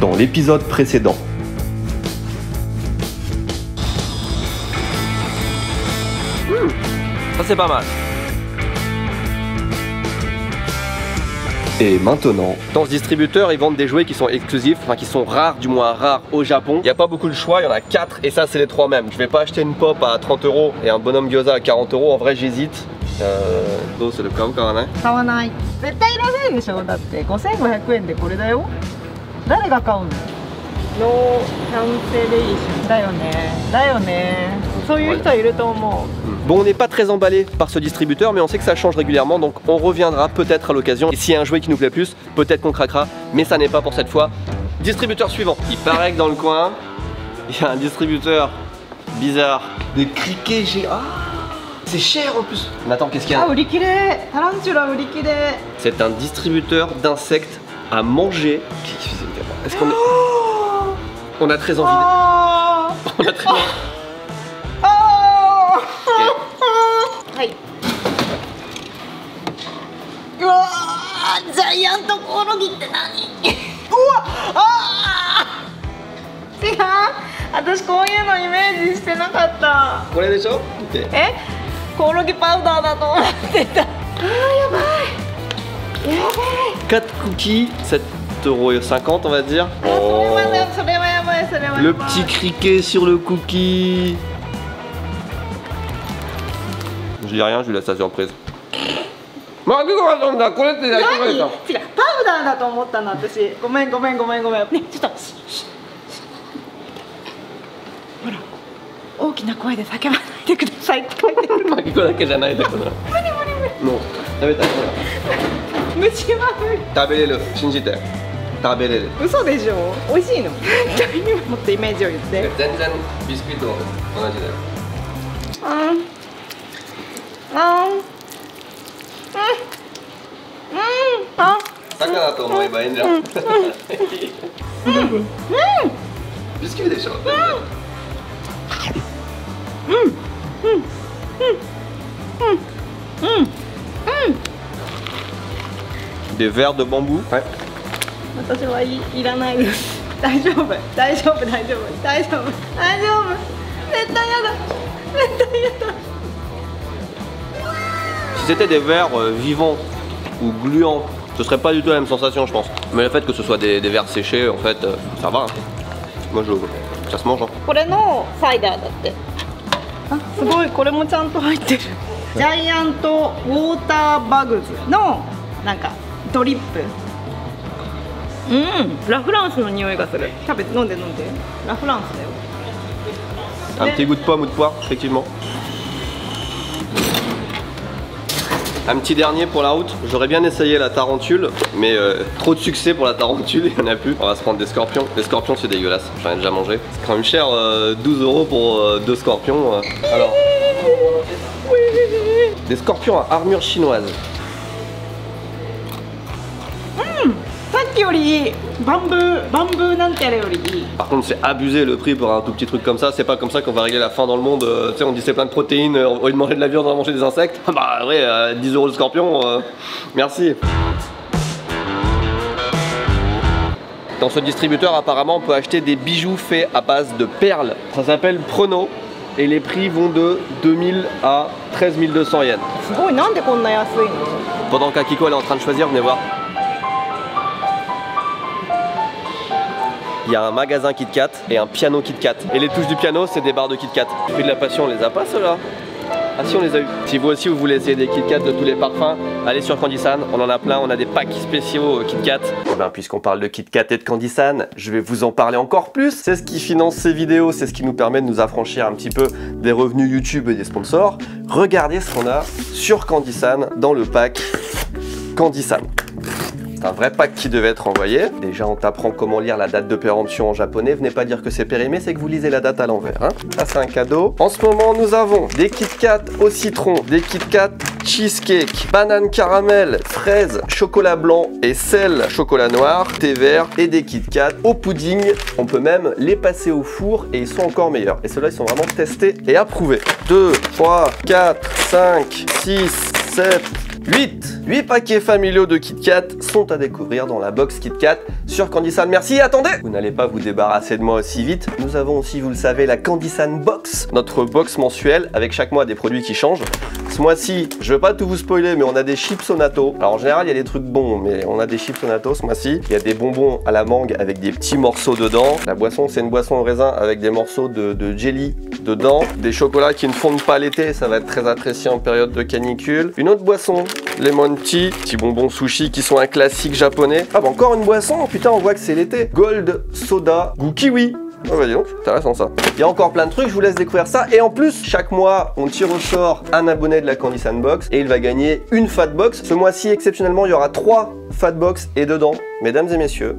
dans l'épisode précédent. Ça c'est pas mal. Et maintenant, dans ce distributeur, ils vendent des jouets qui sont exclusifs, enfin qui sont rares, du moins rares au Japon. Il n'y a pas beaucoup de choix, il y en a 4 et ça c'est les 3 mêmes. Je vais pas acheter une pop à 30 € et un bonhomme gyoza à 40 €, en vrai j'hésite. どうする買う買わない？買わない。絶対いらないでしょ。だって5500円でこれだよ。誰が買うの？ノーキャンセレーションだよね。だよね。そういう人いると思う。 Bon, on n'est pas très emballé par ce distributeur, mais on sait que ça change régulièrement, donc on reviendra peut-être à l'occasion. Et s'il y a un jouet qui nous plaît plus, peut-être qu'on craquera, mais ça n'est pas pour cette fois. Distributeur suivant. Il paraît que dans le coin, il y a un distributeur bizarre de criquets géants. Ah, c'est cher en plus. Nathan, qu'est-ce qu'il y a? C'est un distributeur d'insectes à manger. Est-ce qu'on on a très envie de... On a très envie. はい。うわー、ジャイアントコオロギって何？うわあー、違う。私こういうのイメージしてなかった。これでしょ？え？コオロギパウダーだと思ってた。あー、やばい。やばい。 4 cookies, 7,50 €, on va dire. Oh. Le petit criquet sur le cookie. Je dis rien, je lui laisse la surprise. まあ、結構遊んだ。これって大丈夫ですか？違う、パウダーだと思ったの私。ごめん。ね、ちょっと。ほら、大きな声で叫ばないでくださいって書いてる。まあ、聞くだけじゃないだから。もう食べたい。虫は無理。食べれる。信じて。食べれる。嘘でしょ。美味しいの。もっとイメージを言って。全然ビスキット同じだよ。バカだと思えばいいんじゃん。ビスキュイでしょ。Des verres de bambou. Ouais. 私はいらないです。大丈夫。絶対やだ。 Si c'était des verres vivants ou gluants, ce serait pas du tout la même sensation, je pense. Mais le fait que ce soit des verres séchés, en fait, ça va. Moi, ça se mange. Hein. これのサイダーだって。あ、すごい。これもちゃんと入ってる。ジャイアントウォーターバグズのなんかドリップ。ラフランスの匂いがする。飲んで。ラフランスだよ。Un petit goût de pomme ou de poire, effectivement. Un petit dernier pour la route, j'aurais bien essayé la tarentule, mais trop de succès pour la tarentule, il n'y en a plus. On va se prendre des scorpions. Les scorpions c'est dégueulasse, j'en ai déjà mangé. C'est quand même cher, 12 € pour 2 scorpions. Alors, des scorpions à armure chinoise. さっきよりバンブーなんてあれよりいい。 Par contre c'est abusé le prix pour un tout petit truc comme ça. C'est pas comme ça qu'on va régler la faim dans le monde. Tu sais, on dit c'est plein de protéines, au lieu de manger de la viande on va manger des insectes. Bah ouais, 10 € le scorpion, merci. Dans ce distributeur apparemment on peut acheter des bijoux faits à base de perles. Ça s'appelle Prono et les prix vont de 2000 à 13 200 yens. すごい。なんでこんな安いの？ Pendant qu'Akiko elle est en train de choisir, venez voir. Il y a un magasin Kit Kat et un piano Kit Kat. Et les touches du piano, c'est des barres de Kit Kat. Puis de la passion, on les a pas ceux-là? Ah si, on les a eu. Si vous aussi vous voulez essayer des Kit Kat de tous les parfums, allez sur Candysan, on en a plein, on a des packs spéciaux Kit Kat. Et ben puisqu'on parle de Kit Kat et de Candysan, je vais vous en parler encore plus. C'est ce qui finance ces vidéos, c'est ce qui nous permet de nous affranchir un petit peu des revenus YouTube et des sponsors. Regardez ce qu'on a sur Candysan dans le pack Candysan. C'est un vrai pack qui devait être envoyé. Déjà on t'apprend comment lire la date de péremption en japonais. Venez pas dire que c'est périmé, c'est que vous lisez la date à l'envers. Hein. Ça c'est un cadeau. En ce moment nous avons des Kit Kat au citron, des Kit Kat cheesecake, banane caramel, fraise, chocolat blanc et sel, chocolat noir, thé vert et des Kit Kat au pudding. On peut même les passer au four et ils sont encore meilleurs. Et ceux-là ils sont vraiment testés et approuvés. 2, 3, 4, 5, 6, 7, 8 paquets familiaux de Kit Kat sont à découvrir dans la box Kit Kat sur Candysan. Merci, attendez! Vous n'allez pas vous débarrasser de moi aussi vite. Nous avons aussi, vous le savez, la Candysan Box, notre box mensuelle avec chaque mois des produits qui changent. Ce mois-ci, je vais pas tout vous spoiler, mais on a des chips au natto. Alors en général, il y a des trucs bons, mais on a des chips au natto ce mois-ci. Il y a des bonbons à la mangue avec des petits morceaux dedans. La boisson, c'est une boisson au raisin avec des morceaux de jelly dedans. Des chocolats qui ne fondent pas l'été, ça va être très apprécié en période de canicule. Une autre boisson, Lemon Tea, petits bonbons sushi qui sont un classique japonais. Ah bah encore une boisson, putain, on voit que c'est l'été. Gold Soda, goût kiwi. Oh bah dis donc, c'est intéressant ça. Il y a encore plein de trucs, je vous laisse découvrir ça. Et en plus, chaque mois, on tire au sort un abonné de la Candysan Box et il va gagner une Fat Box. Ce mois-ci, exceptionnellement, il y aura 3 Fat Box et dedans, mesdames et messieurs,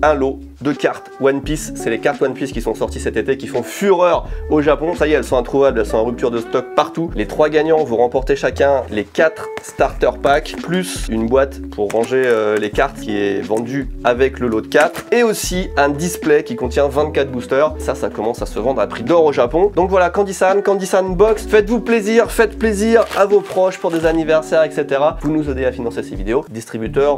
un lot de cartes One Piece. C'est les cartes One Piece qui sont sorties cet été, qui font fureur au Japon. Ça y est, elles sont introuvables, elles sont en rupture de stock partout. Les 3 gagnants vont remporter chacun les 4 starter packs, plus une boîte pour ranger les cartes qui est vendue avec le lot de 4. Et aussi un display qui contient 24 boosters. Ça commence à se vendre à prix d'or au Japon. Donc voilà, Candysan Box. Faites-vous plaisir, faites plaisir à vos proches pour des anniversaires, etc. Vous nous aidez à financer ces vidéos. Distributeur.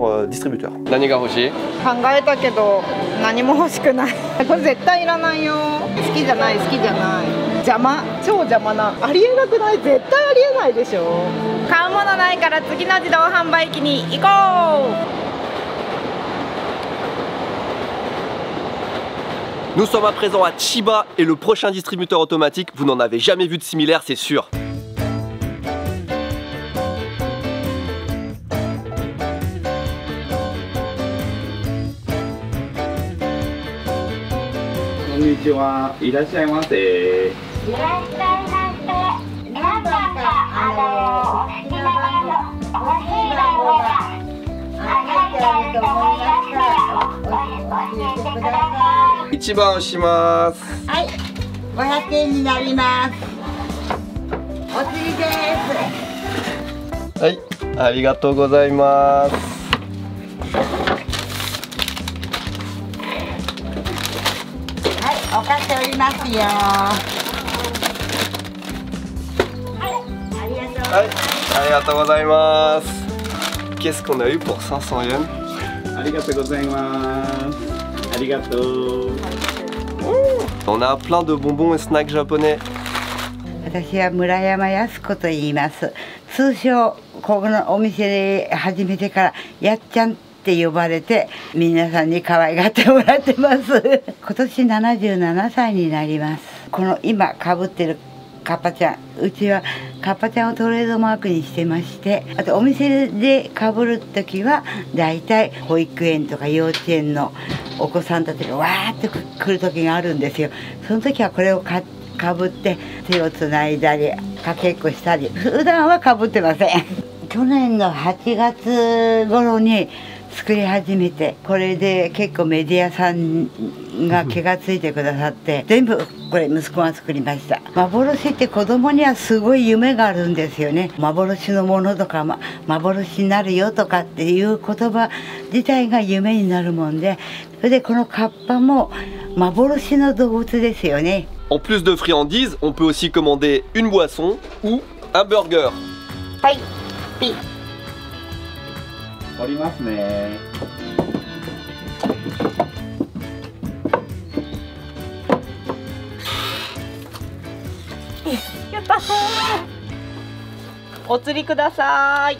Nani ga hoshii? 考えたけど何も欲しくない。これ絶対いらないよ。好きじゃない、好きじゃない。邪魔、超邪魔な。ありえなくない？絶対ありえないでしょ。買うものないから次の自動販売機に行こう。 Nous sommes à présent à Chiba et le prochain distributeur automatique, vous n'en avez jamais vu de similaire, c'est sûr. Konnichiwa, いらっしゃいませ。いらっしゃいませ。何番かお好きなもの欲しい番号が書いてあると思いますから教えてください。1番押します。はい、500円になります。お釣りです。はい、ありがとうございます。 お買っておりますよ。はい、ありがとうございます。Qu'est-ce qu'on a eu pour 500 yens? ありがとうございます。ありがとう。On a plein de bonbons et snacks japonais. 私は村山靖子と言います。通称ここのお店で始めてからやっちゃんって呼ばれて皆さんに可愛がってもらってます。今年77歳になります。この今かぶってるカッパちゃん、うちはカッパちゃんをトレードマークにしてまして、あとお店でかぶる時はだいたい保育園とか幼稚園のお子さんたちがわーって来る時があるんですよ。その時はこれをかぶって手をつないだりかけっこしたり、普段はかぶってません。去年の8月頃に作り始めて、これで結構メディアさんが気がついてくださって全部これ息子が作りました。幻って子供にはすごい夢があるんですよね。幻のものとか、幻になるよとかっていう言葉自体が夢になるもんで、それでこのカッパも幻の動物ですよね。En plus de friandises, on peut aussi commander une boisson ou un burger. はい、ピッ。 おりますね。やったー。お釣りください。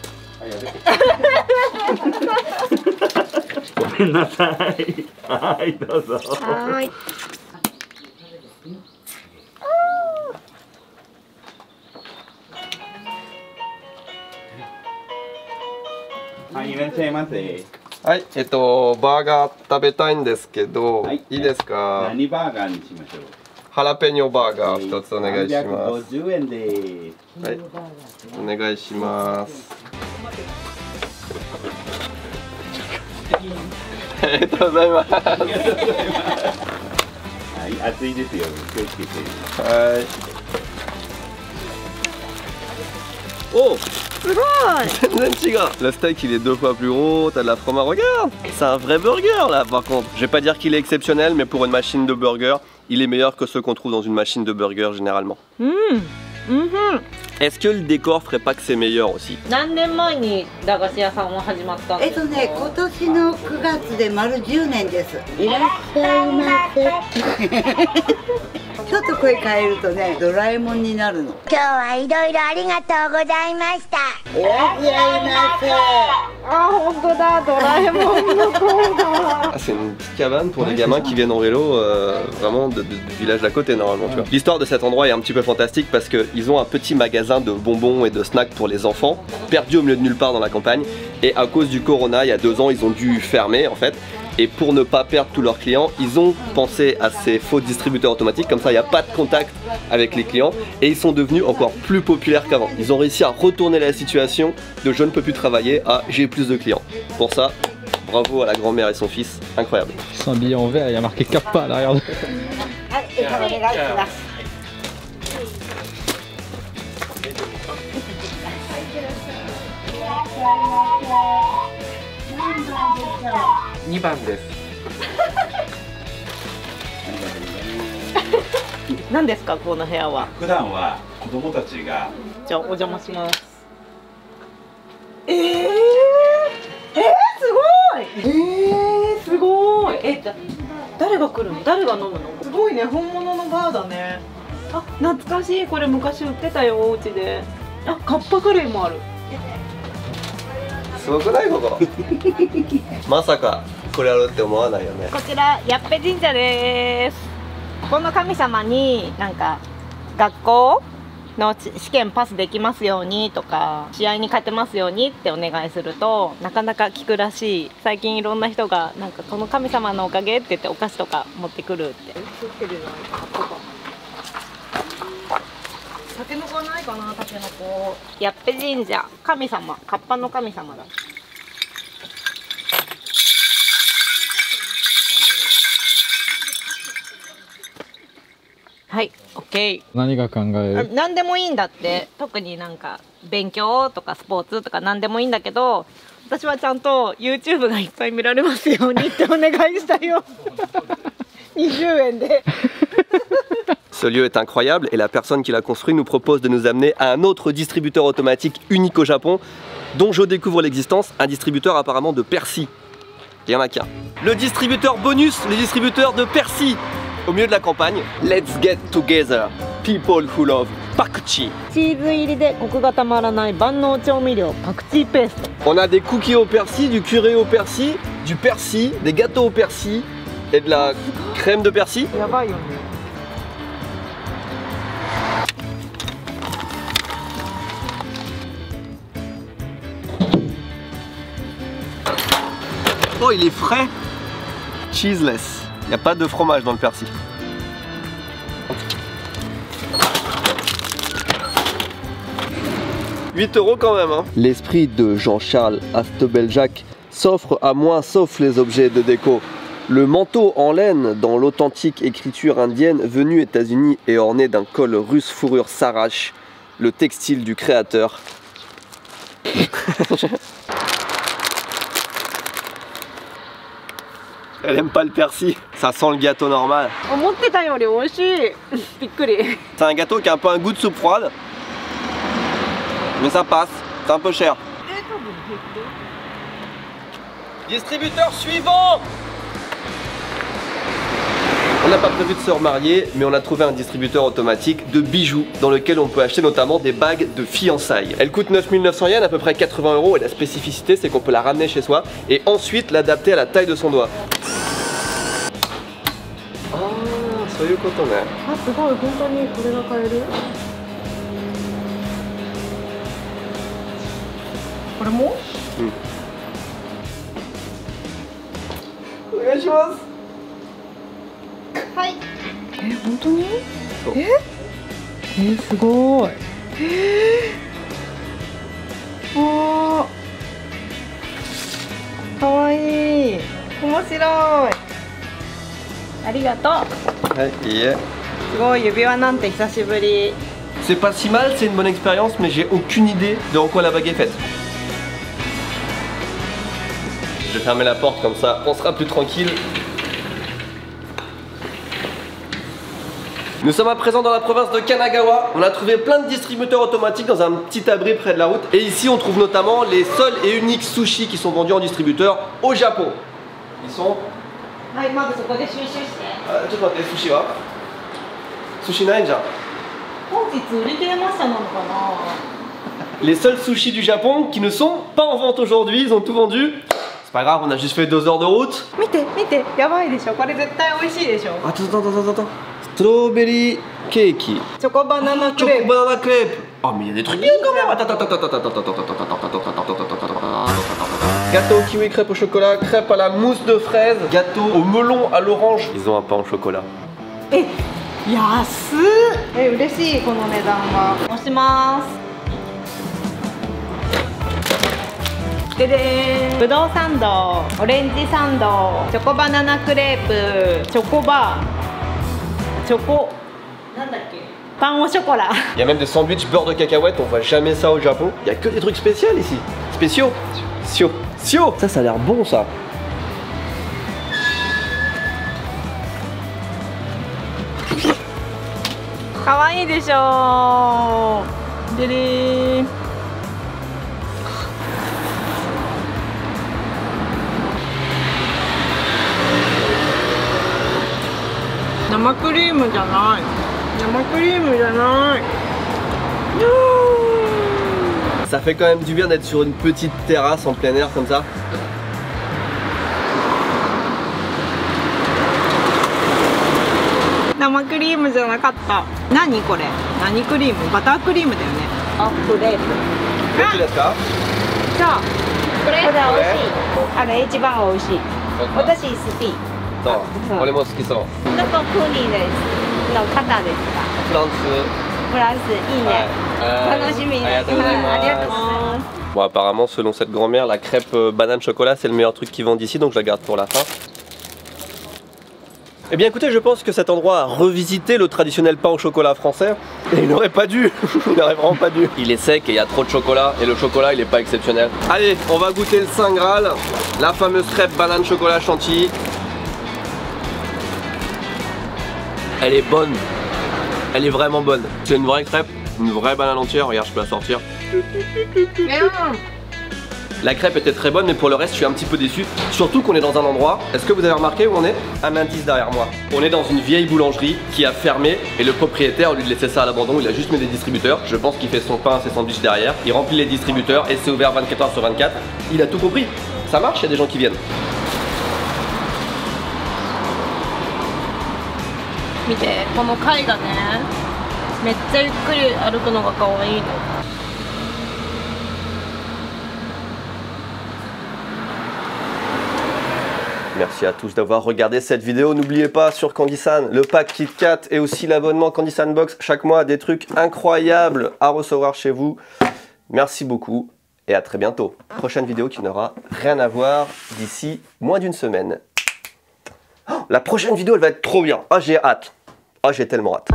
ごめんなさい。はい、どうぞ。はい。はい、いらっしゃいませ。はい、バーガー食べたいんですけど、はいいいですか？何バーガーにしましょう。ハラペニョバーガー一つお願いします。 350円です。はい、お願いします。ありがとうございます。はい、熱いですよ。気をつけて。はい。Oh, すごい。全然違う. Le steak il est 2 fois plus gros, t'as de la fromage, regarde. C'est un vrai burger là par contre. Je vais pas dire qu'il est exceptionnel, mais pour une machine de burger, il est meilleur que ceux qu'on trouve dans une machine de burger généralement. Est-ce que le décor ferait pas que c'est meilleur aussi? 何年前に駄菓子屋さんは始まったんですか？今年の9月で丸10年です。いらっしゃいませ。ちょっと声変えるとね、ドラえもんになるの。今日はいろいろありがとうございました。いらっしゃいませ。あ、本当だ、ドラえもんの声が。Ah, c'est une petite cabane pour des gamins qui viennent en vélo, vraiment du village d'à côté normalement. Tu vois. L'histoire de cet endroit est un petit peu fantastique parce qu'ils ont un petit magasin de bonbons et de snacks pour les enfants, perdu au milieu de nulle part dans la campagne. Et à cause du corona, il y a 2 ans, ils ont dû fermer en fait. Et pour ne pas perdre tous leurs clients, ils ont pensé à ces faux distributeurs automatiques, comme ça il n'y a pas de contact avec les clients. Et ils sont devenus encore plus populaires qu'avant. Ils ont réussi à retourner la situation de je ne peux plus travailler à j'ai plus de clients. Pour ça, bravo à la grand-mère et son fils, incroyable. Ils sont habillés en vert, il y a marqué Kappa à l'arrière. はい、お願いします。2番です。何ですか、この部屋は。普段は子供たちがじゃあお邪魔します。すごい。すごい。じゃあ誰が来るの？誰が飲むの？すごいね、本物のバーだね。あ、懐かしい。これ昔売ってたよ、お家で。あ、カッパカレーもある。すごくないここまさかこれやるって思わないよね。こちらやっぺ神社です。この神様になんか学校の試験パスできますようにとか、試合に勝てますようにってお願いするとなかなか効くらしい。最近いろんな人がなんかこの神様のおかげって言ってお菓子とか持ってくるって。タケノコはないかな、タケノコ。やっぺ神社、神様、カッパの神様だ。はい、オッケー。何が考える？何でもいいんだって。特になんか勉強とかスポーツとか何でもいいんだけど、私はちゃんと YouTube がいっぱい見られますようにってお願いしたよ。20円で。Ce lieu est incroyable et la personne qui l'a construit nous propose de nous amener à un autre distributeur automatique unique au Japon dont je découvre l'existence, un distributeur apparemment de Percy. Il y en a qu'un. Le distributeur bonus, le distributeur de Percy au milieu de la campagne. Let's get together, people who love pakuchi. チーズ入りでコクがたまらない万能調味料パクチーペースト。 On a des cookies au persil, du curry au persil, du persil, des gâteaux au persil et de la crème de persil. やばいよね。Oh, il est frais, cheeseless. Il n'y a pas de fromage dans le persil. €8 quand même, hein. L'esprit de Jean-Charles Astebeljac s'offre à moi, sauf les objets de déco. Le manteau en laine dans l'authentique écriture indienne venu États-Unis et orné d'un col russe fourrure s'arrache. Le textile du créateur. Elle aime pas le persil, ça sent le gâteau normal. 思ってたより美味しい。びっくり。 C'est un gâteau qui a un peu un goût de soupe froide. Mais ça passe, c'est un peu cher. Distributeur suivant! On n'a pas prévu de se remarier, mais on a trouvé un distributeur automatique de bijoux dans lequel on peut acheter notamment des bagues de fiançailles. Elle coûte 9900 yens, à peu près 80 € et la spécificité c'est qu'on peut la ramener chez soi et ensuite l'adapter à la taille de son doigt. Ah, そういうことね。あ、すごい、本当にこれが買える？これも？うん。お願いします。はい。本当に？すごい。おー、かわいい。面白い。ありがとう。はい、いいえ。すごい、指輪なんて久しぶり。C'est pas si mal, c'est une bonne expérience, mais j'ai aucune idée de en quoi la bague est faite. Je vais fermer la porte comme ça, on sera plus tranquille. Nous sommes à présent dans la province de Kanagawa. On a trouvé plein de distributeurs automatiques dans un petit abri près de la route. Et ici on trouve notamment les seuls et uniques sushis qui sont vendus en distributeur au Japon. Ils sont...ちょっと待って、sushiはsushiないんじゃん。Les seuls sushis du Japon qui ne sont pas en vente aujourd'hui, ils ont tout vendu. C'est pas grave, on a juste fait 2 heures de route. Attends. Strawberry cake. Choco banana crêpe. Oh mais il y a des trucs bien quand même. Attends. Gâteau au kiwi, crêpe au chocolat, crêpe à la mousse de fraise, gâteau au melon à l'orange. Ils ont un pain au chocolat. 安っ。嬉しいこの値段は。押します。ででーん。ぶどうサンド、オレンジサンド、チョコバナナクレープ、チョコバー、チョコなんだっけ？パンau chocolat. Il y a même des sandwichs beurre de cacahuète, on voit jamais ça au Japon. Il y a que des trucs spéciaux ici. Spéciaux. Sio. Ça a l'air bon ça. Kawaii de shou. Diri. Nama cream じゃない。生クリームじゃない。Ça fait quand même du bien d'être sur une petite terrasse en plein air comme ça. Nama cream じゃなかった。何これ？何クリーム？バタークリームだよね。あ、クレープ。Qu'est-ceですか？じゃあ、これ美味しい。一番美味しい。私好き。そう。俺も好きそう。どこ国ですの方ですか？フランスいいね。楽しみ。ありがとうございます。 Bon, apparemment, selon cette grand-mère, la crêpe banane chocolat, c'est le meilleur truc qu'ils vendent ici, donc je la garde pour la fin. Eh bien écoutez, je pense que cet endroit a revisité le traditionnel pain au chocolat français. Et il n'aurait pas dû, il n'aurait vraiment pas dû. Il est sec et il y a trop de chocolat, et le chocolat il est pas exceptionnel. Allez, on va goûter le Saint Graal, la fameuse crêpe banane chocolat chantilly. Elle est bonne, elle est vraiment bonne. C'est une vraie crêpe, une vraie banane entière, regarde je peux la sortir. La crêpe était très bonne mais pour le reste je suis un petit peu déçu. Surtout qu'on est dans un endroit, est-ce que vous avez remarqué où on est? Un indice derrière moi. On est dans une vieille boulangerie qui a fermé et le propriétaire au lieu de laisser ça à l'abandon il a juste mis des distributeurs. Je pense qu'il fait son pain, ses sandwichs derrière. Il remplit les distributeurs et c'est ouvert 24 h sur 24. Il a tout compris. Ça marche, il y a des gens qui viennent. 見て、この貝がね、めっちゃゆっくり歩くのが可愛いの。Merci à tous d'avoir regardé cette vidéo. N'oubliez pas sur Candy-san le pack KitKat et aussi l'abonnement Candy-san Box. Chaque mois des trucs incroyables à recevoir chez vous. Merci beaucoup et à très bientôt. Prochaine vidéo qui n'aura rien à voir d'ici moins d'une semaine. Oh, la prochaine vidéo elle va être trop bien. Oh j'ai hâte. Oh j'ai tellement hâte.